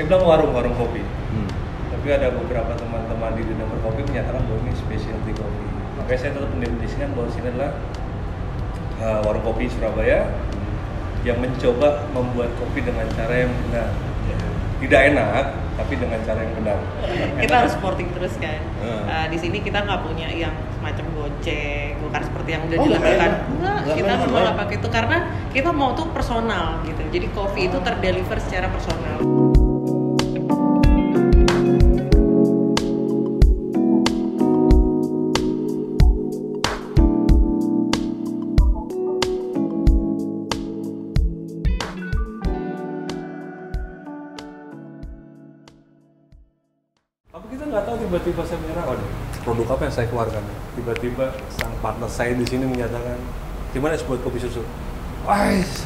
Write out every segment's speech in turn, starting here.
bilang warung kopi. Tapi ada beberapa teman-teman di dunia berkopi menyatakan bahwa ini specialty kopi. Makanya saya tetap mendefinisikan bahwa sini adalah warung kopi Surabaya yang mencoba membuat kopi dengan cara yang benar. Tidak enak, tapi dengan cara yang benar. Kita harus sporting terus kan. Di sini kita nggak punya yang semacam goceng, bukan seperti yang udah dilakukan. Enggak, kita memang nggak pakai itu karena kita mau tuh personal gitu. Jadi kopi itu terdeliver secara personal. Tiba-tiba saya menyerah, produk apa yang saya keluarkan? Tiba-tiba sang partner saya di sini menyatakan, gimana buat kopi susu? Wais,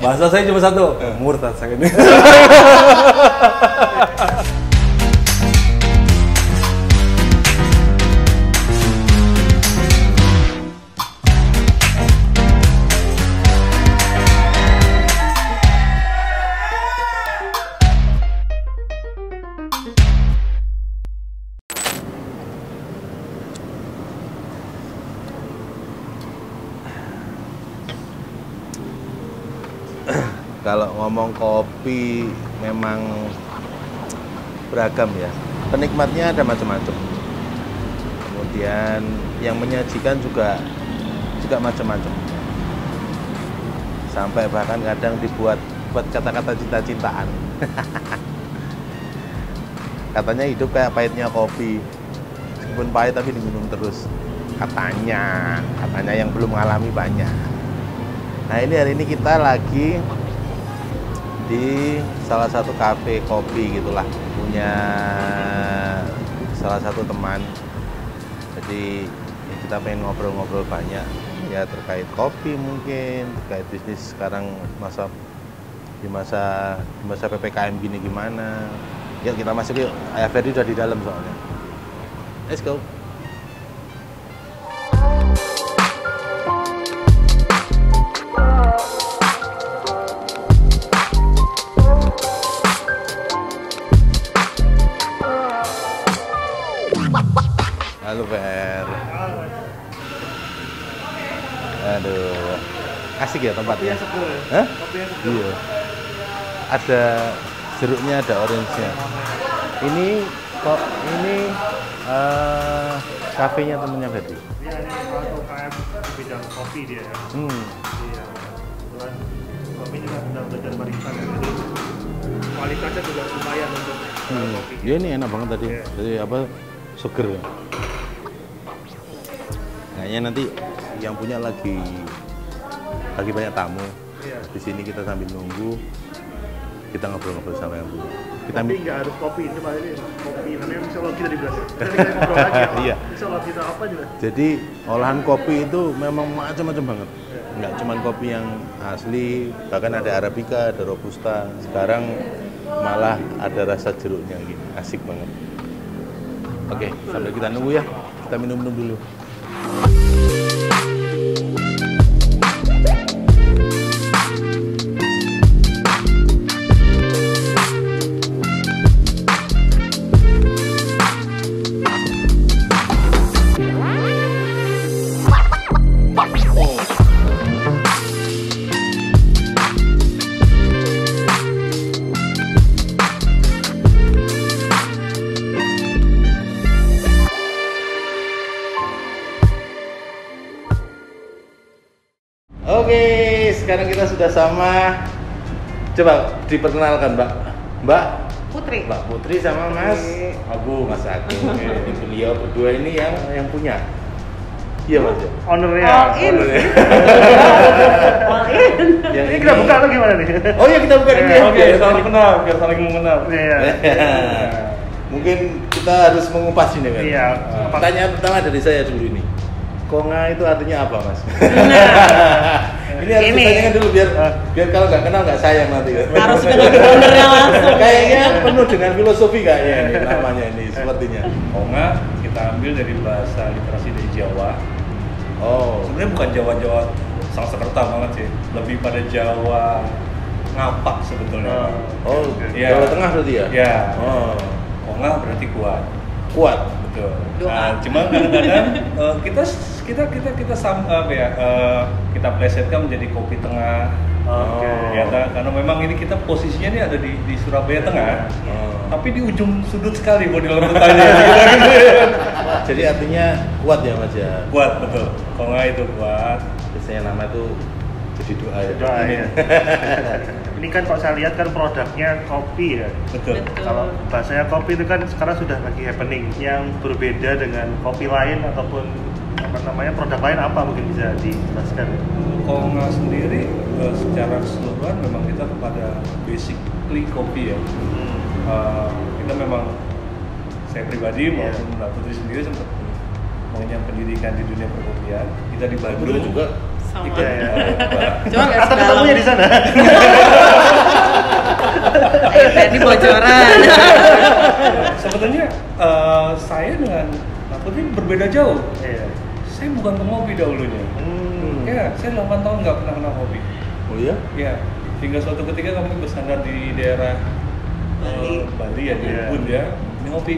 bahasa saya cuma satu, murtad saya ini. Kalau ngomong kopi memang beragam ya, penikmatnya ada macam-macam. Kemudian yang menyajikan juga macam-macam. Sampai bahkan kadang dibuat kata-kata cinta-cintaan. Katanya hidup kayak pahitnya kopi, meskipun pahit tapi diminum terus. Katanya yang belum mengalami banyak. Nah ini hari ini kita lagi di salah satu kafe kopi gitulah, punya salah satu teman. Jadi ya kita pengen ngobrol-ngobrol banyak ya terkait kopi, mungkin terkait bisnis sekarang di masa PPKM gini gimana. Yuk kita masuk yuk. Ayah Ferdi udah di dalam soalnya. Let's go. Halo Fer. Aduh, asik ya tempatnya. Hah? Iya. Ada jeruknya, ada orange-nya. Ini kafenya temennya Ferdi. Dia ini salah satu UKM di bidang kopi dia ya. Iya. Kebetulan kopi juga sudah belajar barista ya. Jadi kualitasnya juga lumayan untuk kopi. Dia ini enak banget tadi. Yeah. Jadi apa? Seger. Kayaknya nanti yang punya lagi banyak tamu. Iya. Di sini kita sambil nunggu, kita ngobrol-ngobrol sama yang punya. Tapi nggak harus kopi, cuma ini kopi namanya mixologi tadi bilang. Kita ngobrol lagi ya. Iya. Mixologi itu apa juga? Jadi olahan kopi itu memang macam-macam banget. Nggak cuma kopi yang asli, bahkan ada arabica, ada robusta. Sekarang malah ada rasa jeruknya gini, asik banget. Oke, sambil kita nunggu ya, kita minum-minum dulu. Oke, sekarang kita sudah sama. Coba diperkenalkan, Mbak Putri. Mbak Putri sama Mas Agung. Mas Agung. Ini beliau berdua ini yang punya. Iya Mas. Ownernya. All in. All in. Ini kita buka atau gimana nih? Oh iya kita buka ini. Oke, saling kenal, biar saling mengenal. Iya. Mungkin kita harus mengupas ini kan. Iya. Pertanyaan pertama dari saya dulu ini. Konga itu artinya apa, Mas? Ini harus ditanyakan dulu biar kalau nggak kenal nggak sayang nanti kan. Harus dengan ownernya langsung. Kayaknya penuh dengan filosofi kayaknya ini namanya ini sepertinya. Konga kita ambil dari bahasa literasi dari Jawa. Oh. Sebenarnya bukan Jawa Sanskerta banget sih, lebih pada Jawa ngapak sebetulnya. Oh, Ya. Jawa Tengah berarti ya? Ya. Oh, Kongah berarti kuat. kuat. Betul. Doa. Nah, cuma kadang-kadang kita plesetkan menjadi kopi tengah. Oke. Ya, karena memang ini kita posisinya ini ada di Surabaya Tengah. Tapi di ujung sudut sekali kalau di dalam petanya. Jadi artinya kuat ya Mas ya? Kuat, betul. Kongah itu kuat. Biasanya nama itu jadi doa ya. Doa ya. Ini kan kalau saya lihat kan produknya kopi ya. Betul. Kalau bahasanya kopi itu kan sekarang sudah lagi happening. Yang berbeda dengan kopi lain ataupun produk lain apa mungkin bisa dijelaskan? Kongah sendiri secara keseluruhan memang kita kepada basically kopi ya. Kita memang saya pribadi maupun Mbak Putri sendiri sempat mengenyam pendidikan di dunia perkopian. Kita di Bandung juga. Sama. Ikut, Cuma nggak Atau sedalam. ketemunya di sana? Tadi bocoran. Sebetulnya saya dengan Mbak Putri berbeda jauh. Iya. Saya bukan pengopi dahulunya. Ya, saya 8 tahun nggak pernah kenal kopi. Oh iya? Ya, hingga suatu ketika kami bersandar di daerah Bali ya, di Iya. Ubud ya, ini ngopi.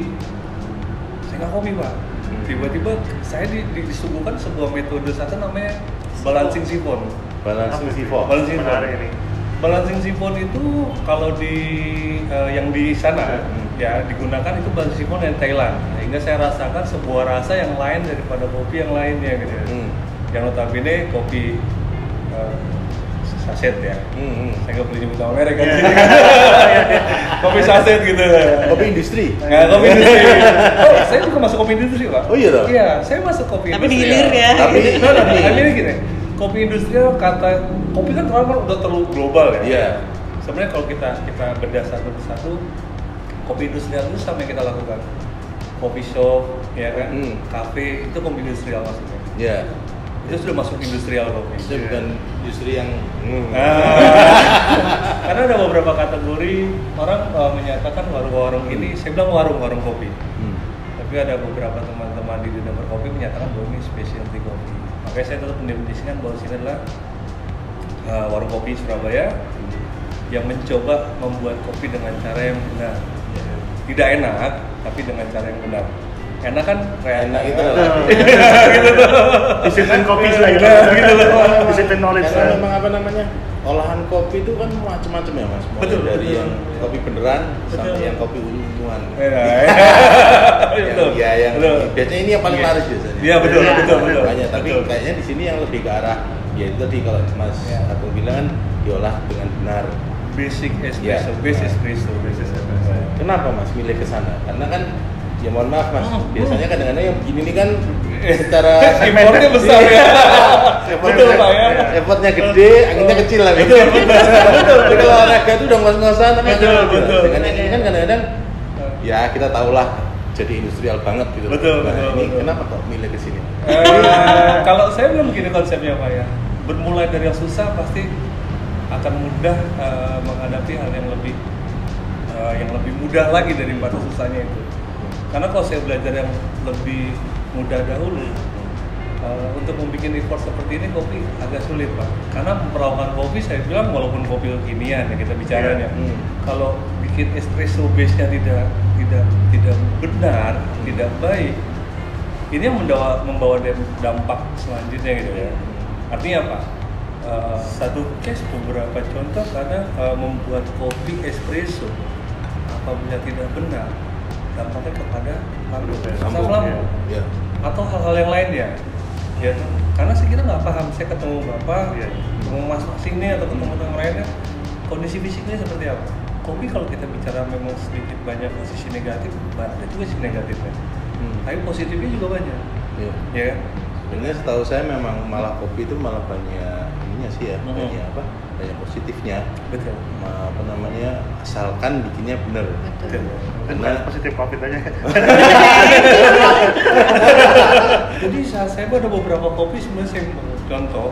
Saya nggak kopi Pak. Tiba-tiba saya disuguhkan sebuah metode satu namanya balancing sifon. Balancing sifon. Balancing sifon. Menarik ini. Balancing sifon itu kalau di yang di sana ya digunakan itu balancing sifon dari Thailand. Sehingga saya rasakan sebuah rasa yang lain daripada kopi yang lainnya gitu. Yang notabene kopi saset ya. Saya nggak boleh nyebut nama merek kan. Kopi saset gitu. Kopi industri. Nggak, kopi industri. Oh, saya juga masuk kopi industri Pak. Oh iya dong? Iya, saya masuk kopi Tapi industri. dihilir ya. Tapi Ini gini, kopi industrial kopi kan terlalu udah terlalu global ya. Iya. Sebenarnya kalau kita bedah satu persatu, kopi industrial itu sama yang kita lakukan. Kopi shop, ya kan, kafe itu kopi industrial maksudnya. Iya. Itu sudah masuk industrial kopi. Itu bukan industri yang Karena ada beberapa kategori orang menyatakan warung-warung ini, saya bilang warung-warung kopi. Tapi ada beberapa teman-teman di dunia berkopi menyatakan bahwa ini specialty kopi. Makanya saya tetap mendefinisikan bahwa sini adalah warung kopi Surabaya yang mencoba membuat kopi dengan cara yang benar. Tidak enak, tapi dengan cara yang benar. Enak kan enak itu relatif. Disiplin kopi lah gitu. Disiplin knowledge. Karena memang apa namanya, olahan kopi itu kan macam-macam ya Mas. Mulai Betul, dari betul. yang kopi beneran sampai Betul. yang kopi unjuan. Betul. Yang Betul. biasanya ini yang paling Iya. laris biasanya. Iya betul, Iya. betul, betul. Banyak, tapi Betul. kayaknya di sini yang lebih ke arah ya itu tadi kalau Mas Iya. Agung bilang kan diolah dengan benar. Basic espresso, Iya. basic espresso. Kenapa Mas milih ke sana? Karena kan ya mohon maaf Mas, biasanya kadang-kadang yang begini nih kan secara Importnya besar ya. effortnya, Betul, Pak, ya. effortnya gede, anginnya kecil lah. Betul, betul. Jadi kalau olahraga itu udah ngos-ngosan tapi Betul, gitu. betul. Dengan yang ini kan kadang-kadang ya kita tahulah jadi industrial banget gitu. Betul, Nah, betul, ini betul. kenapa kok milih ke sini? Kalau saya bilang begini konsepnya Pak ya, bermulai dari yang susah pasti akan mudah menghadapi hal yang lebih mudah lagi daripada susahnya itu. Karena kalau saya belajar yang lebih mudah dahulu, untuk membuat effort seperti ini kopi agak sulit Pak. Karena perawakan kopi saya bilang walaupun kopi kekinian ya kita bicaranya, kalau bikin espresso base-nya tidak benar, tidak baik, ini yang membawa dampak selanjutnya gitu ya. Artinya apa? Satu case beberapa contoh karena membuat kopi espresso apabila tidak benar dampaknya kepada asam lambung Ya. atau hal-hal yang lain ya. Ya, karena sih kita nggak paham. Saya ketemu bapak, ketemu mas ini atau ketemu yang lainnya, kondisi fisiknya seperti apa? Kopi kalau kita bicara memang sedikit banyak sisi negatif, ada juga sisi negatifnya. Tapi positifnya juga banyak. Iya. Ya kan? Sebenarnya setahu saya memang malah kopi itu malah banyak ininya sih ya, banyak apa? Banyak positifnya. Betul. Apa namanya? Asalkan bikinnya benar. Betul. Karena Positif COVID aja. Jadi saya ada beberapa kopi sebenarnya saya contoh.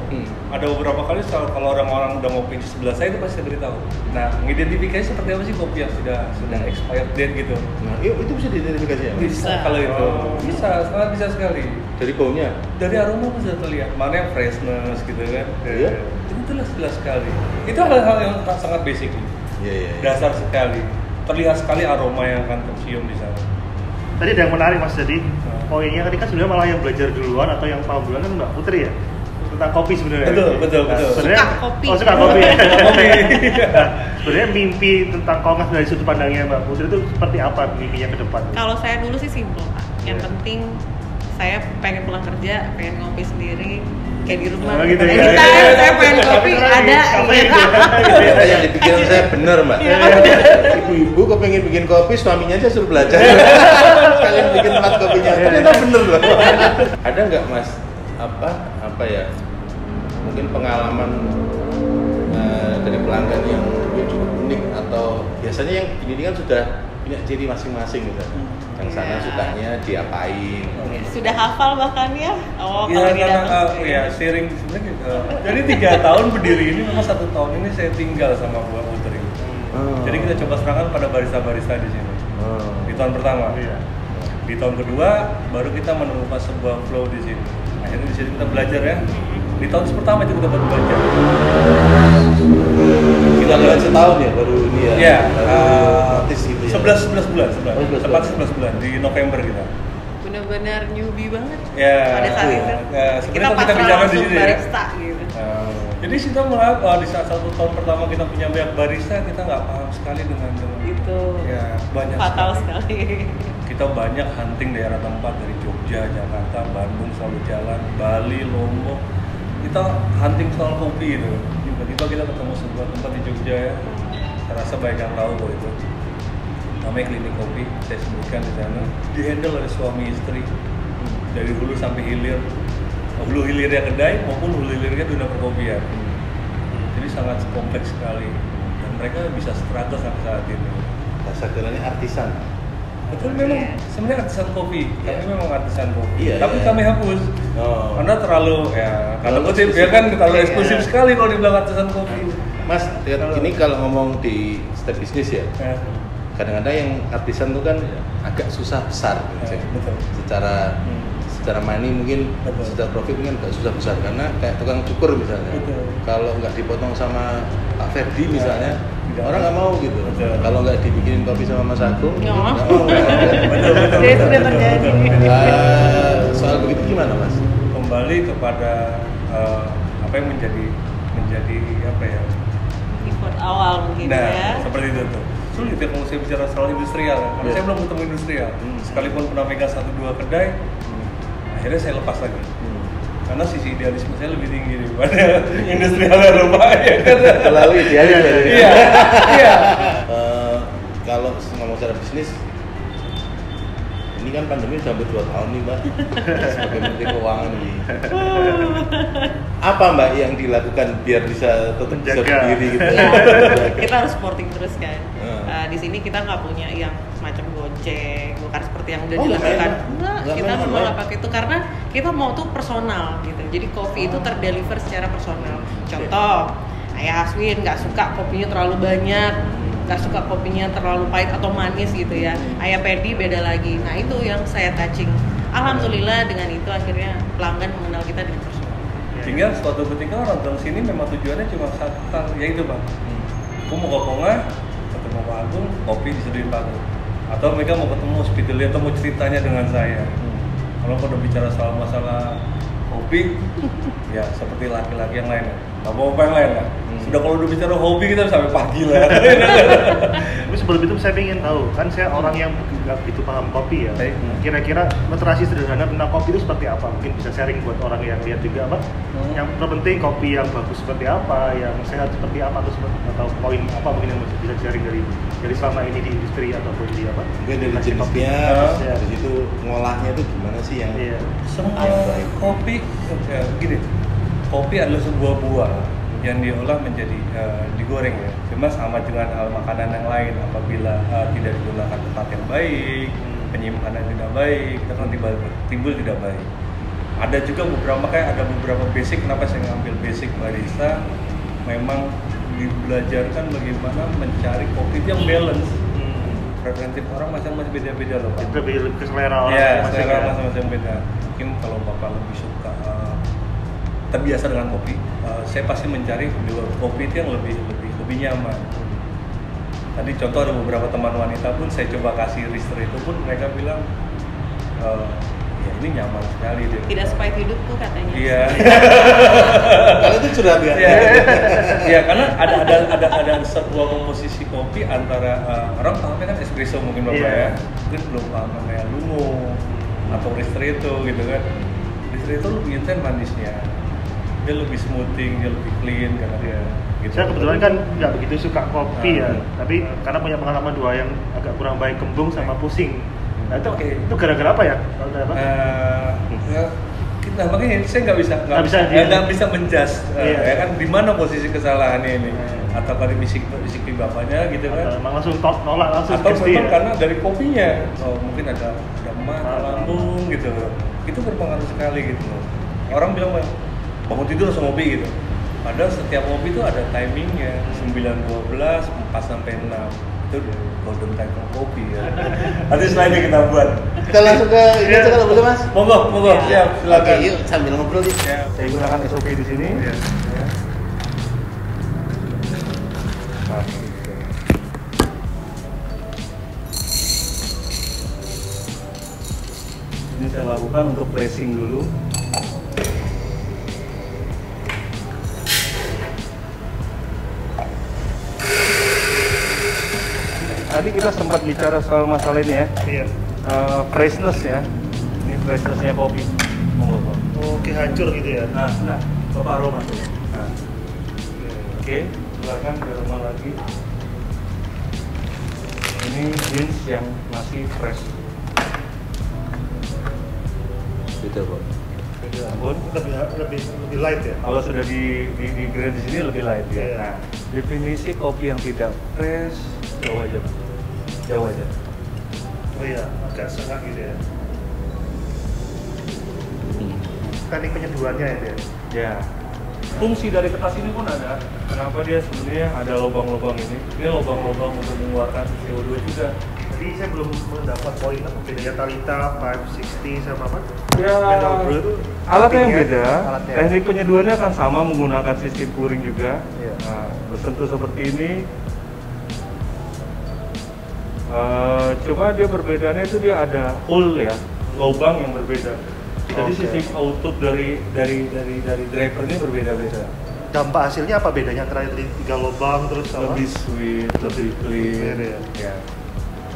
Ada beberapa kali kalau orang-orang udah ngopi di sebelah saya itu pasti saya beritahu. Nah, mengidentifikasi seperti apa sih kopi yang sudah expired date gitu. nah, itu bisa diidentifikasi ya? Mas? Bisa kalau itu. Bisa, sangat bisa sekali. Dari baunya? Dari aroma bisa terlihat mana yang freshness gitu kan. Iya. Ini Itu jelas sekali. Itu hal-hal yang sangat basic. Dasar sekali. Terlihat sekali aroma yang akan tercium di sana. Tadi ada yang menarik Mas, jadi poinnya ketika sebenarnya malah yang belajar duluan atau yang paham duluan kan Mbak Putri ya, tentang kopi sebenarnya. Betul. Suka kopi. Oh, suka kopi. Sebenarnya mimpi tentang Kongas dari sudut pandangnya Mbak Putri itu seperti apa mimpinya ke depan? Kalau saya dulu sih simple Pak. Yang penting saya pengen pulang kerja, pengen ngopi sendiri kayak di rumah. Gitu, Anytime saya pengen kopi ada. Ternyata yang dipikirin saya bener Mbak. Ibu-ibu kok pengen bikin kopi, suaminya aja suruh belajar. Kalian bikin tempat kopinya. Ternyata bener loh. Ada nggak Mas apa ya? Mungkin pengalaman dari pelanggan yang cukup unik atau biasanya yang ini kan sudah punya ciri masing-masing misalnya. Yang sana sukanya diapain? Sudah hafal bahkan ya? Oh, Iya, kalau dia datang sharing sebenarnya. Jadi 3 tahun berdiri ini, memang 1 tahun ini saya tinggal sama Mbak Putri. Jadi kita coba serahkan pada barista-barista di sini. Di tahun pertama. Di tahun kedua baru kita menemukan sebuah flow di sini. Akhirnya di sini kita belajar ya. Di tahun pertama itu kita baru belajar. Kita bulan setahun ya baru ini ya. Iya. Artis gitu ya. 11 bulan. 11 Tepat 11 bulan di November kita. benar-benar newbie banget Ya. pada saat itu. Kita Sebenarnya pasrah bicara di langsung sini ya. barista gitu. Jadi kita malah di saat 1 tahun pertama kita punya banyak barista, kita nggak paham sekali dengan Itu ya banyak fatal sekali. Kita banyak hunting daerah tempat dari Jogja, Jakarta, Bandung selalu jalan, Bali, Lombok. Kita hunting soal kopi itu. Tiba-tiba kita ketemu sebuah tempat di Jogja ya. Saya rasa banyak yang tahu kok itu. Namanya Klinik Kopi, saya sebutkan di sana. Dihandle oleh suami istri dari hulu sampai hilir. Hulu hilirnya kedai maupun hulu hilirnya dunia perkopian. Jadi sangat kompleks sekali dan mereka bisa struggle sampai saat ini. Bahasa kerennya artisan. Betul, memang sebenarnya artisan kopi, kami memang artisan kopi. Tapi iya. kami hapus karena terlalu kalau kutip ya kan terlalu eksklusif sekali kalau dibilang artisan kopi. Mas, ini kalau ngomong di step bisnis ya, kadang-kadang yang artisan itu kan agak susah besar, Betul. secara money mungkin, secara profit mungkin agak susah besar karena kayak tukang cukur misalnya. Betul. Kalau nggak dipotong sama Pak Ferdi misalnya, tidak. orang nggak mau gitu. Betul. Kalau nggak dibikinin kopi sama Mas Agung, Ya. nggak mau. Betul. Jadi sudah terjadi. Soal begitu gimana Mas? Kembali kepada apa yang menjadi apa ya? Effort awal mungkin Nah, ya. seperti itu tuh. Sulit ya kalau saya bicara soal industrial, karena saya belum ketemu industrial. Sekalipun pernah megang 1-2 kedai, akhirnya saya lepas lagi. Karena sisi idealisme saya lebih tinggi daripada industrialnya rupanya. Terlalu idealis ya. Iya. Kalau ngomong secara bisnis, ini kan pandemi udah hampir 2 tahun nih Mbak sebagai Menteri Keuangan nih. Apa Mbak yang dilakukan biar bisa tetap bisa berdiri gitu? Kita harus supporting terus kan. Di sini kita nggak punya yang semacam Gojek, bukan seperti yang udah dilakukan. Enggak, kita memang nggak pakai itu karena kita mau tuh personal gitu. Jadi kopi itu terdeliver secara personal. Contoh, Ayah Haswin nggak suka kopinya terlalu banyak, nggak suka kopinya terlalu pahit atau manis gitu ya. Ayah Pedi beda lagi. Nah itu yang saya touching. Alhamdulillah dengan itu akhirnya pelanggan mengenal kita dengan personal. Sehingga suatu ketika orang datang sini memang tujuannya cuma satu, yaitu Bang. Aku mau ke Ponga, ketemu Pak Agung, kopi disediain Pak Agung. Atau mereka mau ketemu hospitalnya atau mau ceritanya dengan saya. Kalau udah bicara soal masalah kopi, ya seperti laki-laki yang lain, bapak-bapak yang lain lah. Sudah kalau udah bicara hobi kita sampai pagi lah. Tapi sebelum itu saya ingin tahu, kan saya orang yang nggak begitu paham kopi ya. Baik. Kira-kira literasi sederhana tentang kopi itu seperti apa? Mungkin bisa sharing buat orang yang lihat juga apa? Yang terpenting kopi yang bagus seperti apa, yang sehat seperti apa, atau poin apa mungkin yang bisa sharing dari selama ini di industri ataupun di apa? Mungkin dari Industri kopi. jenisnya, dari situ ngolahnya itu gimana sih yang Semua kopi, gini, kopi adalah sebuah buah yang diolah menjadi digoreng ya. Cuma sama dengan hal makanan yang lain, apabila tidak digunakan tempat yang baik, penyimpanan tidak baik, itu akan timbul tidak baik. Ada juga ada beberapa basic. Kenapa saya ngambil basic barista? Memang dibelajarkan bagaimana mencari kopi yang balance. Preferensi orang masing-masing beda-beda loh Pak. Itu lebih ke selera orang Ya, masing-masing. selera masing-masing beda. Mungkin kalau Bapak lebih suka terbiasa dengan kopi, saya pasti mencari di warung kopi itu yang lebih nyaman. Tadi contoh ada beberapa teman wanita pun saya coba kasih rister itu pun mereka bilang ya ini nyaman sekali deh. Tidak sepahit hidupku katanya. Iya. Kalau itu curhat ya. Iya, karena ada sebuah komposisi kopi antara orang pahamnya kan espresso mungkin Bapak ya. Mungkin belum paham namanya lungo atau rister itu gitu kan. Rister itu lebih intens manisnya. Dia lebih smoothing, dia lebih clean karena dia gitu. Saya kebetulan kan nggak begitu suka kopi ya, tapi karena punya pengalaman dua yang agak kurang baik, kembung sama pusing. Nah itu gara-gara apa ya? Nah makanya saya nggak bisa menjudge ya kan di mana posisi kesalahannya ini, atau kalau bisik bapaknya gitu kan, emang langsung nolak langsung, atau memang karena dari kopinya, mungkin ada emah lambung gitu, itu berpengaruh sekali gitu. Orang bilang bangun tidur langsung ngopi gitu. Padahal setiap kopi itu ada timingnya, 9-12, 4-6 itu golden time kopi ya. Nanti selainnya kita buat. Kita langsung ke ini aja kalau boleh Mas. Monggo, siap, silakan. Oke, yuk sambil ngobrol yuk. Ya, saya gunakan SOP di sini. Ya. Ini saya lakukan untuk pressing dulu. Tadi kita sempat bicara soal masalah ini ya. Iya. Freshness ya. Ini freshnessnya kopi. Monggo. Oke, hancur gitu ya. Nah, Bapak aroma tuh. Nah. Oke, silakan ke rumah lagi. Ini beans yang masih fresh. Gitu, Bang. Ampun. Lebih light ya. Kalau sudah di grade di sini lebih light ya. Iya. Nah, definisi kopi yang tidak fresh jauh aja, Pak. Jauh aja. Oh iya, agak setengah gitu ya. Teknik penyeduhannya ya dia. Ya. Fungsi dari kertas ini pun ada. Kenapa dia sebenarnya ada lubang-lubang ini? Ini lubang-lubang untuk mengeluarkan CO2 juga. Jadi saya belum mendapat poin apa bedanya Talita 560 sama apa? Ya, alatnya yang beda. Teknik penyeduhannya akan sama, menggunakan sistem pouring juga. Iya. Nah, bersentuh seperti ini. Cuma dia perbedaannya itu dia ada hole ya, lubang yang berbeda. Jadi sistem output dari driver ini berbeda-beda. Dampak hasilnya apa bedanya antara 3 lubang terus sama? Lebih sweet, lebih clean. Ya.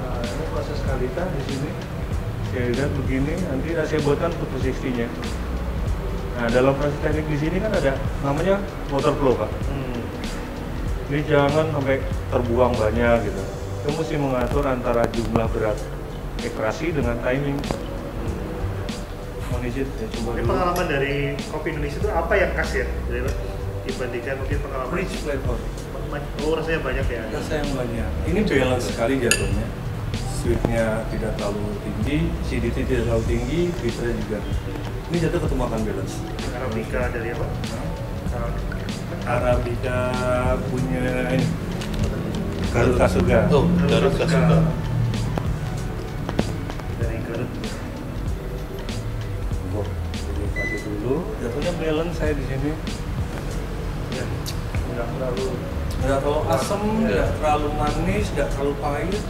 Nah, ini proses kalita di sini. Saya lihat begini, nanti saya buatkan foto 60-nya. Nah, dalam proses teknik di sini kan ada namanya water flow, Pak. Ini jangan sampai terbuang banyak gitu. Kita mesti mengatur antara jumlah berat ekstraksi dengan timing. Mohon izin, saya coba Ini dulu. pengalaman dari kopi Indonesia itu apa yang khas ya? Dibandingkan mungkin pengalaman Rich flavor. Oh, rasanya banyak ya? Rasa yang banyak. Ini balance sekali jatuhnya. Sweetnya tidak terlalu tinggi, acidity tidak terlalu tinggi, bitternya juga. Ini jatuh ketemu akan balance. Arabica dari apa? Arabica punya ini Garut Kasuga. Oh, Garut Kasuga. Dari Garut. Jadi kasih dulu. Jatuhnya balance saya di sini. Ya. Nggak terlalu asam, tidak terlalu manis, tidak terlalu pahit.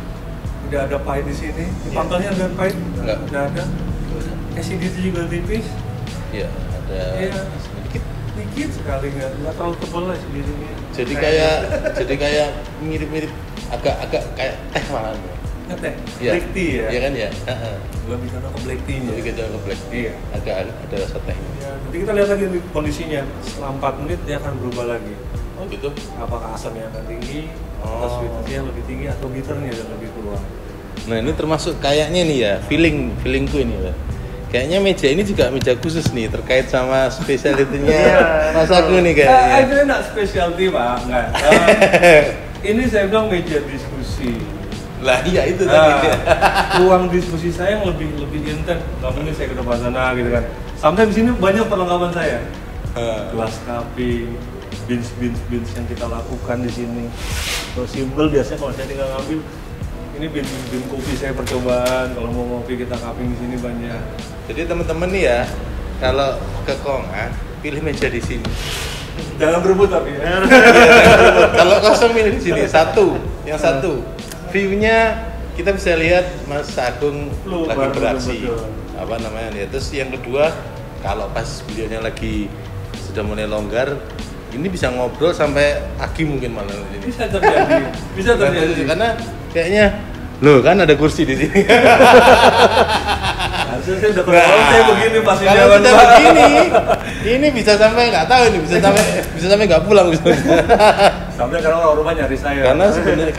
Tidak ada pahit di sini. Di pangkalnya ada pahit? Enggak. Tidak ada. Acidity juga tipis. Iya, ada Iya. sedikit. Dikit sekali, nggak terlalu tebal lah di sini. Jadi kayak mirip-mirip agak kayak teh malah. Nggak teh? Iya. Black tea ya? Iya kan ya? Gua bisa ke black tea-nya. Jadi kita ke black tea. Iya. Agak ada rasa tehnya. Ya, nanti kita lihat lagi kondisinya. Setelah 4 menit dia akan berubah lagi. Oh gitu. Apakah asamnya akan tinggi, atau Oh. sweetness-nya lebih tinggi, atau bitternya lebih keluar. Nah ini termasuk kayaknya nih ya, feelingku ini ya. Kayaknya meja ini juga meja khusus nih terkait sama spesialitinya Mas Agung nih kayaknya. Itu enggak specialty Pak, enggak. Ini saya bilang meja diskusi. Lah iya itu tadi. Ruang diskusi saya yang lebih intens. Nggak mungkin saya ke depan sana gitu kan. Sampai di sini banyak perlengkapan saya. Gelas kopi, beans yang kita lakukan di sini. So simple biasanya kalau saya tinggal ngambil ini bean kopi saya percobaan. Kalau mau ngopi kita cupping di sini banyak. Jadi teman-teman nih ya, kalau ke Konga pilih meja di sini. Jangan berebut tapi ya. Kalau kosong milih di sini satu. Yang satu, view-nya kita bisa lihat Mas Agung lagi beraksi. Apa namanya ya. Terus yang kedua, kalau pas videonya lagi sudah mulai longgar, ini bisa ngobrol sampai pagi mungkin malah ini. Bisa terjadi. Bisa terjadi. Karena kayaknya loh kan ada kursi di sini. Harusnya saya udah kalau saya begini pasti Kalau jalan udah begini, ini bisa sampai nggak tahu ini bisa sampai nggak pulang bisa. Sampai karena orang rumah nyari saya. Karena sebenarnya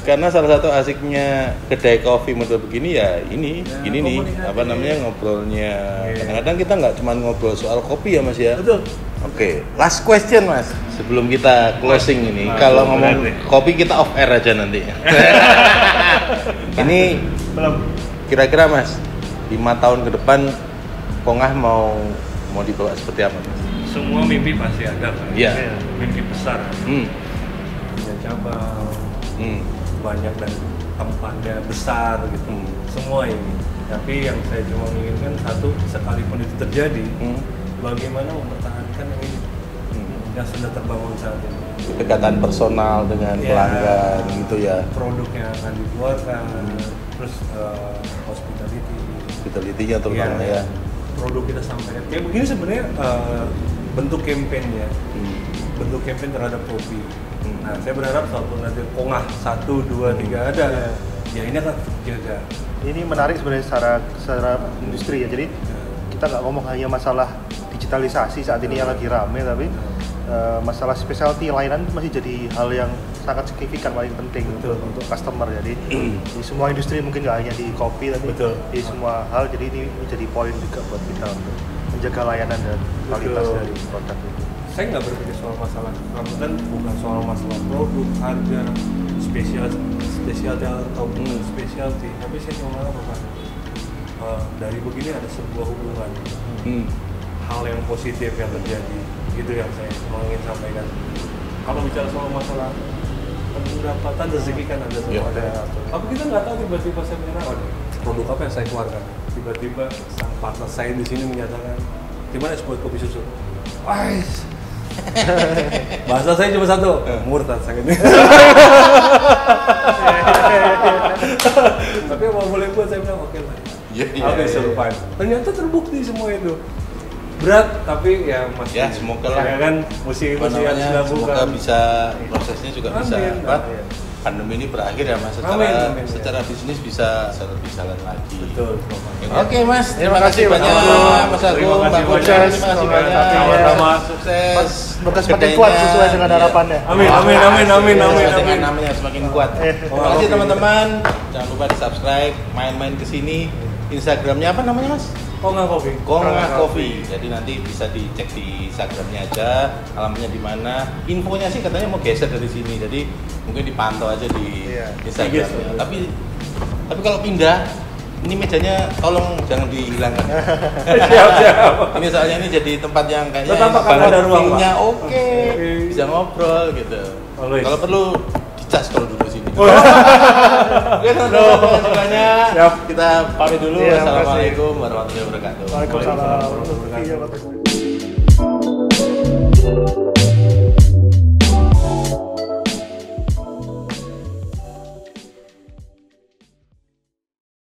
karena salah satu asiknya kedai kopi model begini ya ini nih apa namanya ngobrolnya. Kadang-kadang kita nggak cuma ngobrol soal kopi ya Mas ya. Betul. Oke, last question Mas. Sebelum kita closing ini, kalau ngomong kopi kita off air aja nanti. Ini kira-kira Mas, 5 tahun ke depan Kongah mau dibawa seperti apa Mas? Semua mimpi pasti ada kan. Iya. Mimpi besar. Punya cabang. Banyak dan tempatnya besar gitu. Semua ini. Tapi yang saya cuma inginkan satu, sekalipun itu terjadi, bagaimana mempertahankan yang ini yang sudah terbangun saat ini. Kedekatan personal dengan pelanggan gitu ya. Produk yang akan dikeluarkan, terus hospitality-nya terutama ya. Produk kita sampaikan. Kayak begini sebenarnya bentuk campaign-nya. Bentuk campaign terhadap kopi. Nah, saya berharap suatu nanti Kongah 1, 2, 3 ada. Ya ini akan jaga. Ini menarik sebenarnya secara industri ya. Jadi kita nggak ngomong hanya masalah digitalisasi saat ini yang lagi rame, tapi masalah specialty layanan masih jadi hal yang sangat signifikan, paling penting untuk customer. Jadi di semua industri mungkin nggak hanya di kopi, tapi di semua hal. Jadi ini menjadi poin juga buat kita untuk menjaga layanan dan kualitas dari produk itu. Saya nggak berpikir soal masalah rambutan, bukan soal masalah produk, harga, spesialty atau bukan spesialty, tapi saya cuma apa Pak? Dari begini ada sebuah hubungan, hal yang positif yang terjadi, gitu yang saya ingin sampaikan. Kalau bicara soal masalah pendapatan rezeki kan ada semua ada. Tapi kita nggak tahu tiba-tiba saya menyerah, produk apa yang saya keluarkan. Tiba-tiba sang partner saya di sini menyatakan, gimana buat kopi susu? Wais. Bahasa saya cuma satu, murtad saya ini. Tapi mau boleh buat saya bilang oke lah. Oke, survive. Ternyata terbukti semua itu. Berat tapi ya masih. Ya semoga lah. Ya kan mesti yang dilakukan. Semoga bisa prosesnya juga bisa pandemi ini berakhir ya Mas, secara bisnis bisa lebih jalan lagi. Betul. Oke Mas, terima kasih banyak Mas Agung, Mbak Koca, terima kasih banyak. Sama-sama. Sukses. Semoga semakin kuat sesuai dengan harapannya. Amin. Namanya semakin kuat. Terima kasih teman-teman. Jangan lupa di subscribe, main-main ke sini. Instagramnya apa namanya Mas? Kongah Coffee. Jadi nanti bisa dicek di Instagramnya aja, alamatnya di mana. Infonya sih katanya mau geser dari sini, jadi mungkin dipantau aja di Instagramnya. Tapi kalau pindah, ini mejanya tolong jangan dihilangkan. Siap. Ini soalnya ini jadi tempat yang kayaknya tetap akan ada ruang, Pak. Oke, bisa ngobrol gitu. Kalau perlu dicas kalau duduk sini. Oke, teman-teman banyak. Kita pamit dulu. Assalamualaikum warahmatullahi wabarakatuh. Waalaikumsalam warahmatullahi wabarakatuh.